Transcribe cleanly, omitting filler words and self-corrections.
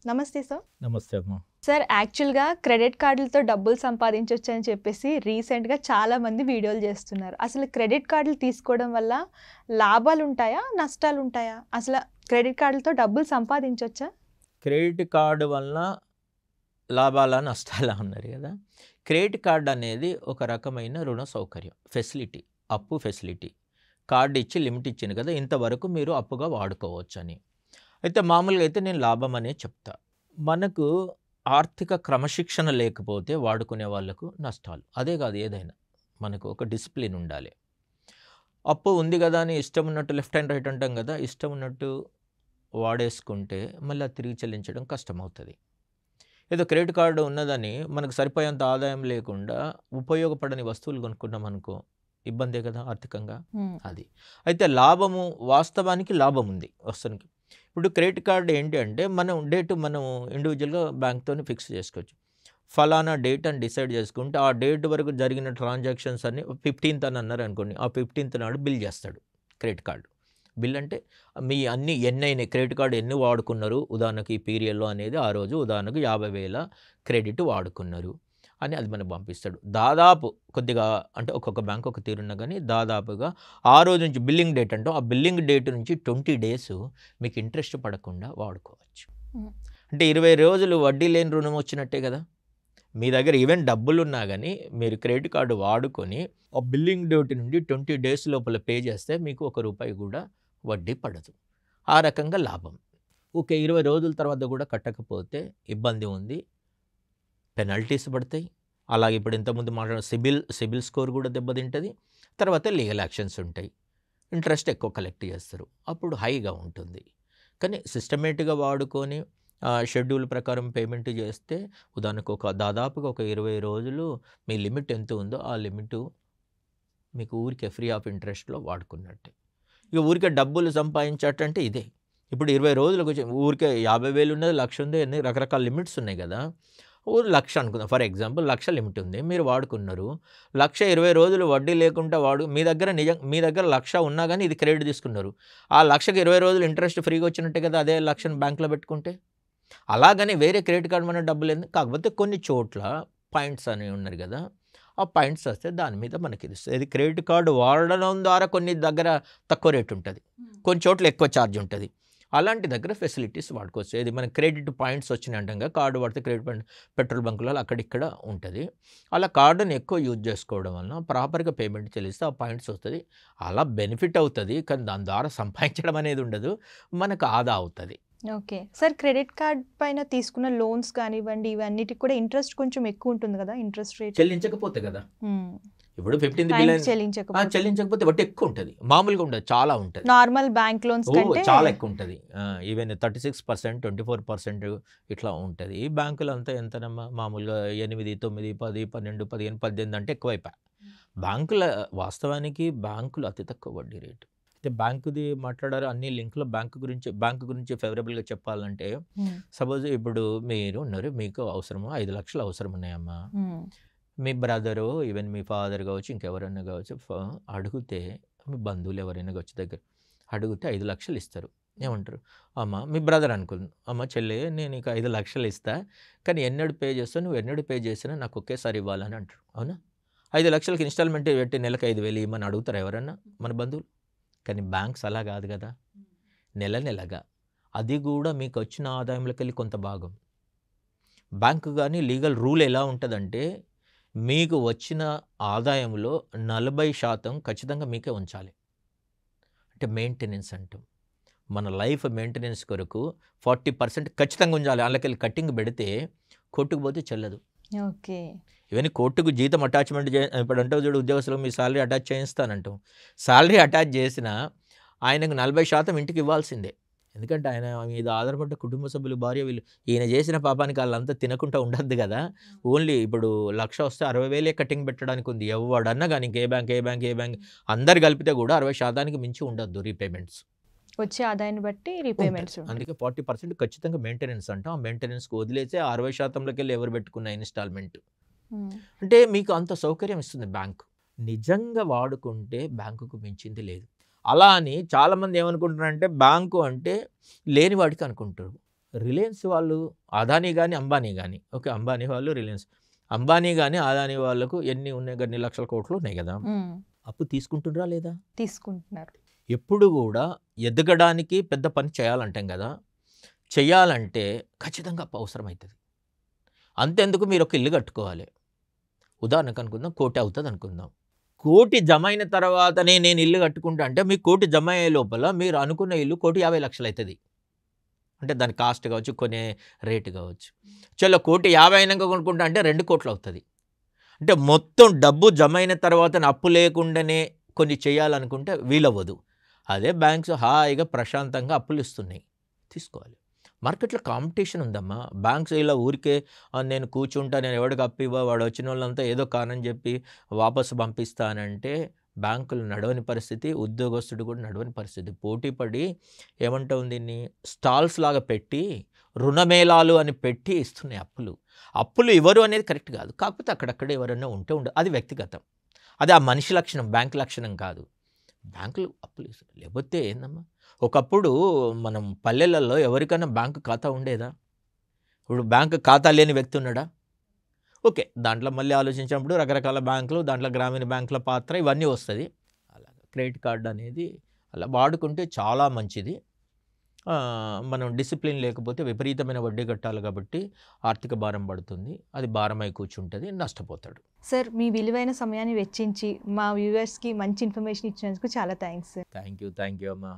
నమస్తే సార్. నమస్తే అమ్మా. సార్ యాక్చువల్గా క్రెడిట్ కార్డులతో డబ్బులు సంపాదించవచ్చు అని చెప్పేసి రీసెంట్గా చాలామంది వీడియోలు చేస్తున్నారు. అసలు క్రెడిట్ కార్డులు తీసుకోవడం వల్ల లాభాలు ఉంటాయా, నష్టాలు ఉంటాయా? అసలు క్రెడిట్ కార్డులతో డబ్బులు సంపాదించవచ్చా? క్రెడిట్ కార్డు వల్ల లాభాల నష్టాలా అన్నారు కదా. క్రెడిట్ కార్డు అనేది ఒక రకమైన రుణ సౌకర్యం, ఫెసిలిటీ, అప్పు ఫెసిలిటీ. కార్డు ఇచ్చి లిమిట్ ఇచ్చింది కదా, ఇంతవరకు మీరు అప్పుగా వాడుకోవచ్చు అని. అయితే మామూలుగా అయితే నేను లాభం అనే చెప్తా. మనకు ఆర్థిక క్రమశిక్షణ లేకపోతే వాడుకునే వాళ్ళకు నష్టాలు. అదే కాదు, ఏదైనా మనకు ఒక డిసిప్లిన్ ఉండాలి. అప్పు ఉంది కదా అని ఇష్టం ఉన్నట్టు లెఫ్ట్ అండ్ రైట్ అంటాం కదా, ఇష్టం ఉన్నట్టు వాడేసుకుంటే మళ్ళీ తిరిగి చెల్లించడం కష్టమవుతుంది. ఏదో క్రెడిట్ కార్డు ఉన్నదని మనకు సరిపోయేంత ఆదాయం లేకుండా ఉపయోగపడని వస్తువులు కొనుక్కున్నాం అనుకో, ఇబ్బందే కదా ఆర్థికంగా. అది అయితే లాభము, వాస్తవానికి లాభం ఉంది వస్తువునికి. ఇప్పుడు క్రెడిట్ కార్డు ఏంటి అంటే మనం ఇండివిజువల్గా బ్యాంక్తో ఫిక్స్ చేసుకోవచ్చు. ఫలానా డేట్ అని డిసైడ్ చేసుకుంటే ఆ డేట్ వరకు జరిగిన ట్రాన్సాక్షన్స్ అన్ని 15th అని అన్నారు అనుకోండి, ఆ 15th నాడు బిల్ చేస్తాడు క్రెడిట్ కార్డు. బిల్ అంటే మీ అన్ని ఎన్నైనా క్రెడిట్ కార్డు ఎన్ని వాడుకున్నారు ఉదాహరణకి ఈ పీరియడ్లో అనేది, ఆ రోజు ఉదాహరణకు 50,000 క్రెడిట్ వాడుకున్నారు అని అది మనకు పంపిస్తాడు. దాదాపు కొద్దిగా అంటే ఒక్కొక్క బ్యాంక్ ఒక తీరున్నా కానీ దాదాపుగా ఆ రోజు నుంచి బిల్లింగ్ డేట్ అంటాం, ఆ బిల్లింగ్ డేట్ నుంచి 20 days మీకు ఇంట్రెస్ట్ పడకుండా వాడుకోవచ్చు. అంటే 20 రోజులు వడ్డీ లేని రుణం వచ్చినట్టే కదా. మీ దగ్గర ఈవెన్ డబ్బులు ఉన్నా కానీ మీరు క్రెడిట్ కార్డు వాడుకొని ఆ బిల్లింగ్ డేట్ నుండి 20 days లోపల పే చేస్తే మీకు ₹1 కూడా వడ్డీ పడదు. ఆ రకంగా లాభం. ఓకే, 20 రోజుల తర్వాత కూడా కట్టకపోతే ఇబ్బంది ఉంది, పెనల్టీస్ పడతాయి. అలాగే ఇప్పుడు ఇంతకుముందు మాట్లాడిన సిబిల్ స్కోర్ కూడా దెబ్బతింటుంది. తర్వాత లీగల్ యాక్షన్స్ ఉంటాయి, ఇంట్రెస్ట్ ఎక్కువ కలెక్ట్ చేస్తారు, అప్పుడు హైగా ఉంటుంది. కానీ సిస్టమేటిక్గా వాడుకొని షెడ్యూల్ ప్రకారం పేమెంట్ చేస్తే ఉదాహరణకు దాదాపుగా ఒక 20 రోజులు మీ లిమిట్ ఎంత ఉందో ఆ లిమిట్ మీకు ఊరికే ఫ్రీ ఆఫ్ ఇంట్రెస్ట్లో వాడుకున్నట్టే. ఇక ఊరికే డబ్బులు సంపాదించటంటే ఇదే. ఇప్పుడు 20 రోజులకు ఊరికే 50,000 ఉన్నది, 1,00,000 ఉంది, అన్ని రకరకాల లిమిట్స్ ఉన్నాయి కదా. 1,00,000 అనుకుందాం ఫర్ ఎగ్జాంపుల్, 1,00,000 లిమిట్ ఉంది, మీరు వాడుకున్నారు. 1,00,000 20 రోజులు వడ్డీ లేకుండా మీ దగ్గర 1,00,000 ఉన్నా కానీ ఇది క్రెడిట్ తీసుకున్నారు. ఆ 1,00,000కి 20 రోజులు ఇంట్రెస్ట్ ఫ్రీగా వచ్చినట్టే కదా, అదే 1,00,000 బ్యాంక్లో పెట్టుకుంటే. అలాగని వేరే క్రెడిట్ కార్డు మన డబ్బులు ఎందుకు, కాకపోతే కొన్ని చోట్ల పాయింట్స్ అనేవి ఉన్నారు కదా, ఆ పాయింట్స్ వస్తే దాని మీద మనకి తెలుస్తుంది. ఇది క్రెడిట్ కార్డు వాడడం ద్వారా కొన్ని దగ్గర తక్కువ రేట్ ఉంటుంది, కొన్ని చోట్ల ఎక్కువ ఛార్జ్ ఉంటుంది. అలాంటి దగ్గర ఫెసిలిటీస్ వాడుకోవచ్చు. ఇది మన క్రెడిట్ పాయింట్స్ వచ్చినాయి అంటాం, కార్డు వాడితే క్రెడిట్ పాయింట్ పెట్రోల్ బంకులలో అక్కడిక్కడ ఉంటుంది. అలా కార్డుని ఎక్కువ యూజ్ చేసుకోవడం వలన ప్రాపర్గా పేమెంట్ చెల్లిస్తే ఆ పాయింట్స్ వస్తుంది, అలా బెనిఫిట్ అవుతుంది. కానీ దాని ద్వారా సంపాదించడం అనేది ఉండదు, మనకు ఆదా అవుతుంది. ఓకే సార్, క్రెడిట్ కార్డ్ పైన తీసుకున్న లోన్స్ కానివ్వండి, ఇవన్నిటికి కూడా ఇంట్రెస్ట్ కొంచెం ఎక్కువ ఉంటుంది కదా, ఇంట్రెస్ట్ రేట్ చెల్లించకపోతే కదా. ఇప్పుడు 15th బిల్ చెల్లించకపోతే వడ్డీ ఎక్కువ ఉంటుంది, మామూలుగా ఉండదు, చాలా ఉంటుంది. నార్మల్ బ్యాంక్ లోన్స్ కంటే చాలా ఎక్కువ ఉంటుంది. ఈవెన్ 36%, 24% ఇట్లా ఉంటుంది. ఈ బ్యాంకులు అంతా ఎంతనమ్మా, మామూలుగా 8, 9, 10, 12, 15, 18 అంటే ఎక్కువైపోయాయి. బ్యాంకుల వాస్తవానికి బ్యాంకులు అతి తక్కువ వడ్డీ రేటు. అయితే బ్యాంకుది మాట్లాడారు, అన్ని లింక్లో బ్యాంకు గురించి ఫేవరబుల్గా చెప్పాలంటే, సపోజ్ ఇప్పుడు మీరు ఉన్నారు, మీకు అవసరము 5 లక్షలు అవసరం ఉన్నాయమ్మా, మీ బ్రదరు ఈవెన్ మీ ఫాదర్ కావచ్చు, ఇంకెవరైనా కావచ్చు, అడిగితే మీ బంధువులు ఎవరైనా కావచ్చు దగ్గర అడిగితే 5 లక్షలు ఇస్తారు. ఏమంటారు, అమ్మ మీ బ్రదర్ అనుకుంది, అమ్మ చెల్లి నేను నీకు 5 లక్షలు ఇస్తా, కానీ ఎన్నడు పే చేస్తావు, నువ్వు ఎన్నడు పే చేసినా నాకు ఒకేసారి ఇవ్వాలని అంటారు. అవునా? 5 లక్షలకి ఇన్స్టాల్మెంట్ పెట్టి నెలకు 5,000 ఇవ్వమని అడుగుతారు ఎవరన్నా మన బంధువులు. కానీ బ్యాంక్స్ అలా కాదు కదా, నెలగా, అది కూడా మీకు వచ్చిన ఆదాయంలోకి వెళ్ళి కొంత భాగం. బ్యాంకు కానీ లీగల్ రూల్ ఎలా ఉంటుందంటే, మీకు వచ్చిన ఆదాయంలో 40% ఖచ్చితంగా మీకే ఉంచాలి. అంటే మెయింటెనెన్స్ అంటాం, మన లైఫ్ మెయింటెనెన్స్ కొరకు 40% ఖచ్చితంగా ఉంచాలి. అందులోకెళ్ళి కట్టింగ్ పెడితే కోర్టుకు పోతే చెల్లదు. ఓకే, ఇవన్నీ కోర్టుకు జీతం అటాచ్మెంట్ ఇప్పుడు అంటే చూడు, ఉద్యోగస్తులకు మీ శాలరీ అటాచ్ చేయిస్తానంటాం, శాలరీ అటాచ్ చేసినా ఆయనకు 40% ఇంటికి ఇవ్వాల్సిందే. ఎందుకంటే ఆయన మీద ఆధారపడ్డ కుటుంబ సభ్యులు, భార్య, వీళ్ళు ఈయన చేసిన పాపానికి వాళ్ళంతా తినకుండా ఉండద్దు కదా. ఓన్లీ ఇప్పుడు 1,00,000 వస్తే 60,000 కటింగ్ పెట్టడానికి ఉంది. ఎవడన్నా కానీ ఏ బ్యాంక్ అందరు కలిపితే కూడా 60% మించి ఉండద్దు రీపేమెంట్స్, వచ్చే ఆదాయాన్ని బట్టి రీపేమెంట్స్. అందుకే 40% ఖచ్చితంగా మెయింటెనెన్స్ అంటాం. ఆ మెయింటెనెన్స్కి వదిలేసే 60%లోకి వెళ్ళి ఎవరు పెట్టుకున్న ఇన్స్టాల్మెంట్ అంటే మీకు అంత సౌకర్యం ఇస్తుంది బ్యాంకు. నిజంగా వాడుకుంటే బ్యాంకుకు మించింది లేదు. అలా అని చాలామంది ఏమనుకుంటున్నారంటే బ్యాంకు అంటే లేని వాడికి అనుకుంటారు. రిలయన్స్ వాళ్ళు అదానీ కానీ అంబానీ కానీ, ఓకే, అంబానీ వాళ్ళు రిలయన్స్, అంబానీ కానీ అదానీ వాళ్ళకు ఎన్ని ఉన్నాయి, అన్ని లక్షల కోట్లు ఉన్నాయి కదా, అప్పు తీసుకుంటున్నారా లేదా? తీసుకుంటున్నారు. ఎప్పుడు కూడా ఎదగడానికి పెద్ద పని చేయాలంటాం కదా, చేయాలంటే ఖచ్చితంగా అప్పు అవసరం అవుతుంది. అంతెందుకు మీరు ఒక ఇల్లు కట్టుకోవాలి, ఉదాహరణకు అనుకుందాం 1 కోటి అవుతుంది అనుకుందాం. 1 కోటి జమ అయిన తర్వాతనే నేను ఇల్లు కట్టుకుంటా అంటే మీ 1 కోటి జమ అయ్యే లోపల మీరు అనుకున్న ఇల్లు 1,50,00,000 అవుతుంది. అంటే దాని కాస్ట్ కావచ్చు, కొనే రేటు కావచ్చు. చలో 1,50,00,000 అయినాక కొనుక్కుంటా అంటే 2 కోట్లు అవుతుంది. అంటే మొత్తం డబ్బు జమ అయిన తర్వాత అప్పు లేకుండానే కొన్ని చేయాలనుకుంటే వీలవ్వదు. అదే బ్యాంక్స్ హాయిగా ప్రశాంతంగా అప్పులు ఇస్తున్నాయి, తీసుకోవాలి. మార్కెట్లో కాంపిటీషన్ ఉందమ్మా. బ్యాంక్స్ ఇలా ఊరికే నేను కూర్చుంటా, నేను ఎవడికి అప్పు ఇవ్వ, వాడు వచ్చిన వాళ్ళంతా ఏదో కారణం చెప్పి వాపసు పంపిస్తానంటే బ్యాంకులు నడవని పరిస్థితి, ఉద్యోగస్తుడు కూడా నడవని పరిస్థితి. పోటీ పడి ఏమంటాం దీన్ని, స్టాల్స్ లాగా పెట్టి రుణమేళాలు అని పెట్టి ఇస్తున్నాయి అప్పులు. అప్పులు ఇవ్వరు అనేది కరెక్ట్ కాదు, కాకపోతే అక్కడక్కడ ఎవరైనా ఉంటే అది వ్యక్తిగతం, అది ఆ మనిషి లక్షణం, బ్యాంక్ లక్షణం కాదు. బ్యాంకులు అప్పులు ఇస్తారు, లేకపోతే ఏందమ్మా. ఒకప్పుడు మనం పల్లెలలో ఎవరికైనా బ్యాంకు ఖాతా ఉండేదా? ఇప్పుడు బ్యాంకు ఖాతా లేని వ్యక్తి ఉన్నాడా? ఓకే, దాంట్లో మళ్ళీ ఆలోచించినప్పుడు రకరకాల బ్యాంకులు, దాంట్లో గ్రామీణ బ్యాంకుల పాత్ర ఇవన్నీ వస్తుంది. అలాగా క్రెడిట్ కార్డు అనేది అలా వాడుకుంటే చాలా మంచిది. మనం డిసిప్లిన్ లేకపోతే విపరీతమైన వడ్డీ కట్టాలి కాబట్టి ఆర్థిక భారం పడుతుంది, అది భారమై కూర్చుంటుంది, నష్టపోతాడు. సార్, మీ విలువైన సమయాన్ని వెచ్చించి మా వ్యూవర్స్కి మంచి ఇన్ఫర్మేషన్ ఇచ్చినందుకు చాలా థ్యాంక్స్ సార్. థ్యాంక్ యూ అమ్మా.